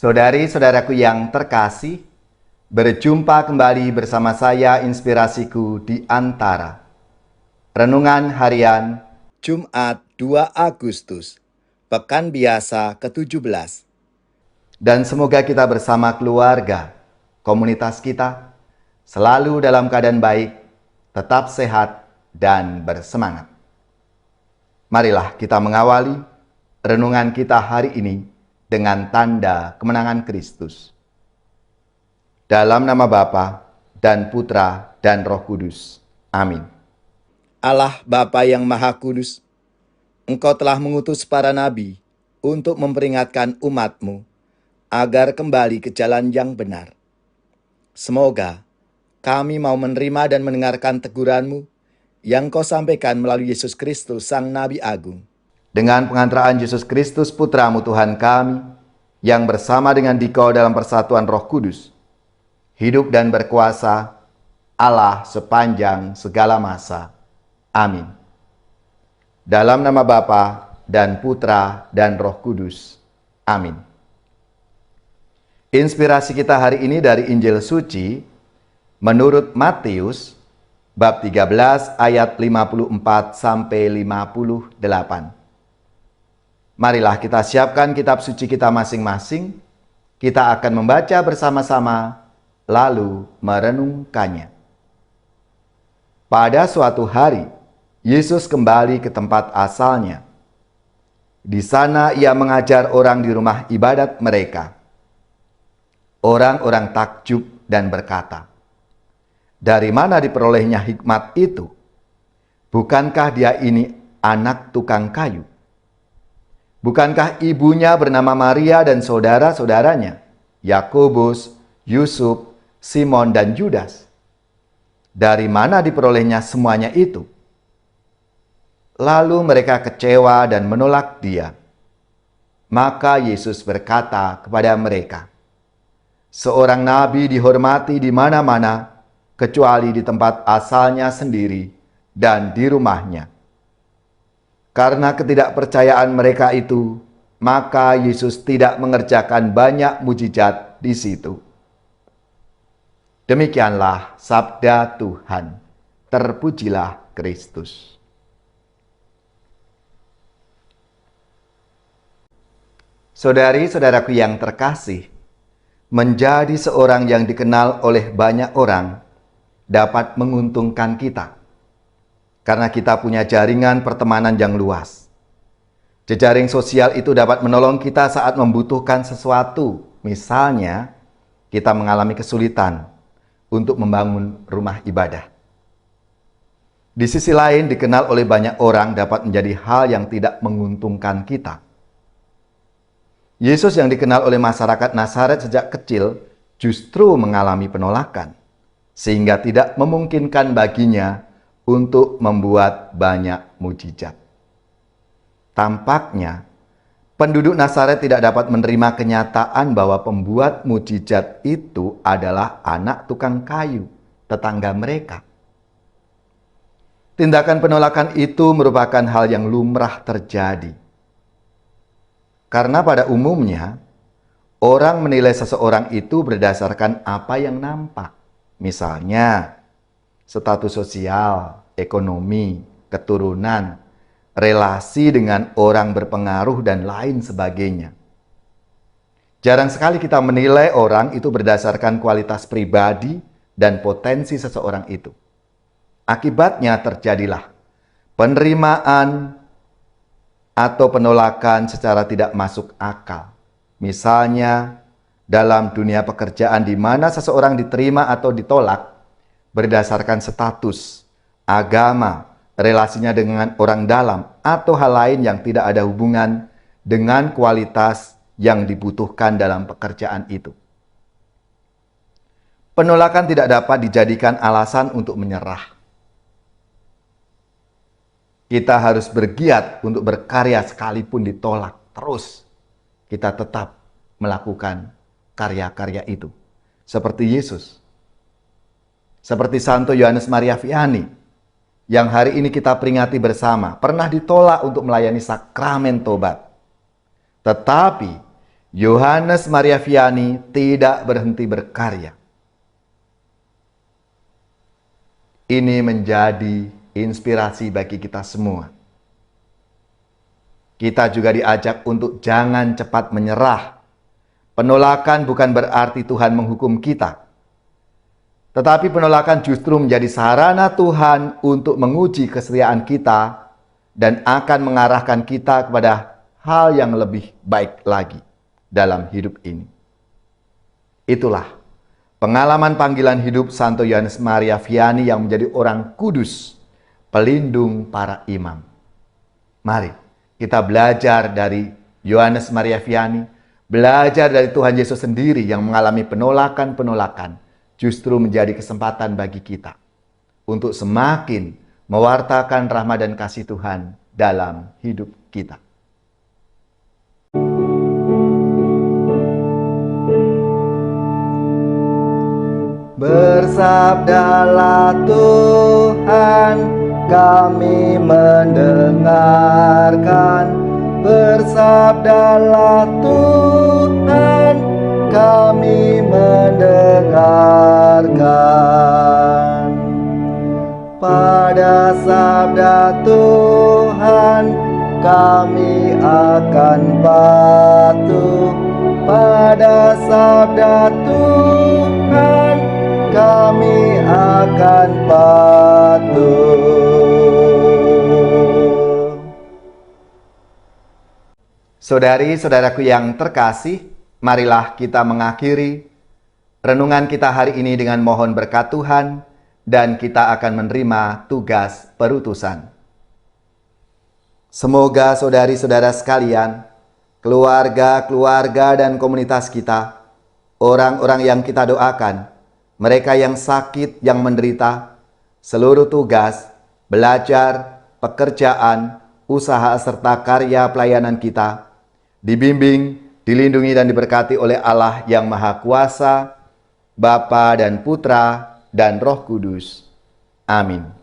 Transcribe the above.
Saudari-saudaraku yang terkasih, berjumpa kembali bersama saya Inspirasiku di Antara. Renungan Harian Jumat 2 Agustus, Pekan Biasa ke-17. Dan semoga kita bersama keluarga, komunitas kita, selalu dalam keadaan baik, tetap sehat, dan bersemangat. Marilah kita mengawali renungan kita hari ini dengan tanda kemenangan Kristus. Dalam nama Bapa dan Putra dan Roh Kudus. Amin. Allah Bapa yang Maha Kudus, Engkau telah mengutus para nabi untuk memperingatkan umat-Mu agar kembali ke jalan yang benar. Semoga kami mau menerima dan mendengarkan teguran-Mu yang Kau sampaikan melalui Yesus Kristus, Sang Nabi Agung. Dengan pengantaraan Yesus Kristus Putra-Mu Tuhan kami, yang bersama dengan Dikau dalam persatuan Roh Kudus, hidup dan berkuasa Allah sepanjang segala masa. Amin. Dalam nama Bapa dan Putra dan Roh Kudus. Amin. Inspirasi kita hari ini dari Injil Suci menurut Matius bab 13 ayat 54 sampai 58. Marilah kita siapkan kitab suci kita masing-masing. Kita akan membaca bersama-sama, lalu merenungkannya. Pada suatu hari, Yesus kembali ke tempat asalnya. Di sana ia mengajar orang di rumah ibadat mereka. Orang-orang takjub dan berkata, "Dari mana diperolehnya hikmat itu? Bukankah dia ini anak tukang kayu? Bukankah ibunya bernama Maria dan saudara-saudaranya, Yakobus, Yusuf, Simon, dan Judas? Dari mana diperolehnya semuanya itu?" Lalu mereka kecewa dan menolak dia. Maka Yesus berkata kepada mereka, "Seorang nabi dihormati di mana-mana, kecuali di tempat asalnya sendiri dan di rumahnya." Karena ketidakpercayaan mereka itu, maka Yesus tidak mengerjakan banyak mujizat di situ. Demikianlah sabda Tuhan. Terpujilah Kristus. Saudari-saudaraku yang terkasih, menjadi seorang yang dikenal oleh banyak orang dapat menguntungkan kita. Karena kita punya jaringan pertemanan yang luas. Jejaring sosial itu dapat menolong kita saat membutuhkan sesuatu. Misalnya, kita mengalami kesulitan untuk membangun rumah ibadah. Di sisi lain, dikenal oleh banyak orang dapat menjadi hal yang tidak menguntungkan kita. Yesus yang dikenal oleh masyarakat Nazaret sejak kecil justru mengalami penolakan, sehingga tidak memungkinkan baginya untuk membuat banyak mujizat. Tampaknya, penduduk Nazaret tidak dapat menerima kenyataan bahwa pembuat mujizat itu adalah anak tukang kayu, tetangga mereka. Tindakan penolakan itu merupakan hal yang lumrah terjadi. Karena pada umumnya, orang menilai seseorang itu berdasarkan apa yang nampak. Misalnya, status sosial, ekonomi, keturunan, relasi dengan orang berpengaruh, dan lain sebagainya. Jarang sekali kita menilai orang itu berdasarkan kualitas pribadi dan potensi seseorang itu. Akibatnya terjadilah penerimaan atau penolakan secara tidak masuk akal. Misalnya, dalam dunia pekerjaan di mana seseorang diterima atau ditolak berdasarkan status, agama, relasinya dengan orang dalam, atau hal lain yang tidak ada hubungan dengan kualitas yang dibutuhkan dalam pekerjaan itu. Penolakan tidak dapat dijadikan alasan untuk menyerah. Kita harus bergiat untuk berkarya sekalipun ditolak. Terus kita tetap melakukan karya-karya itu. Seperti Yesus. Seperti Santo Yohanes Maria Vianney, yang hari ini kita peringati bersama, pernah ditolak untuk melayani sakramen tobat. Tetapi Yohanes Maria Vianney tidak berhenti berkarya. Ini menjadi inspirasi bagi kita semua. Kita juga diajak untuk jangan cepat menyerah. Penolakan bukan berarti Tuhan menghukum kita. Tetapi penolakan justru menjadi sarana Tuhan untuk menguji kesetiaan kita dan akan mengarahkan kita kepada hal yang lebih baik lagi dalam hidup ini. Itulah pengalaman panggilan hidup Santo Yohanes Maria Vianney yang menjadi orang kudus, pelindung para imam. Mari kita belajar dari Yohanes Maria Vianney, belajar dari Tuhan Yesus sendiri yang mengalami penolakan-penolakan, justru menjadi kesempatan bagi kita untuk semakin mewartakan rahmat dan kasih Tuhan dalam hidup kita. Bersabdalah Tuhan, kami mendengarkan. Bersabdalah Tuhan, kami mendengarkan. Pada sabda Tuhan, kami akan patuh. Pada sabda Tuhan, kami akan patuh. Saudari-saudaraku yang terkasih, marilah kita mengakhiri renungan kita hari ini dengan mohon berkat Tuhan, dan kita akan menerima tugas perutusan. Semoga saudari-saudara sekalian, keluarga-keluarga dan komunitas kita, orang-orang yang kita doakan, mereka yang sakit, yang menderita, seluruh tugas, belajar, pekerjaan, usaha serta karya pelayanan kita, dibimbing, dilindungi dan diberkati oleh Allah yang Maha Kuasa, Bapa dan Putra dan Roh Kudus. Amin.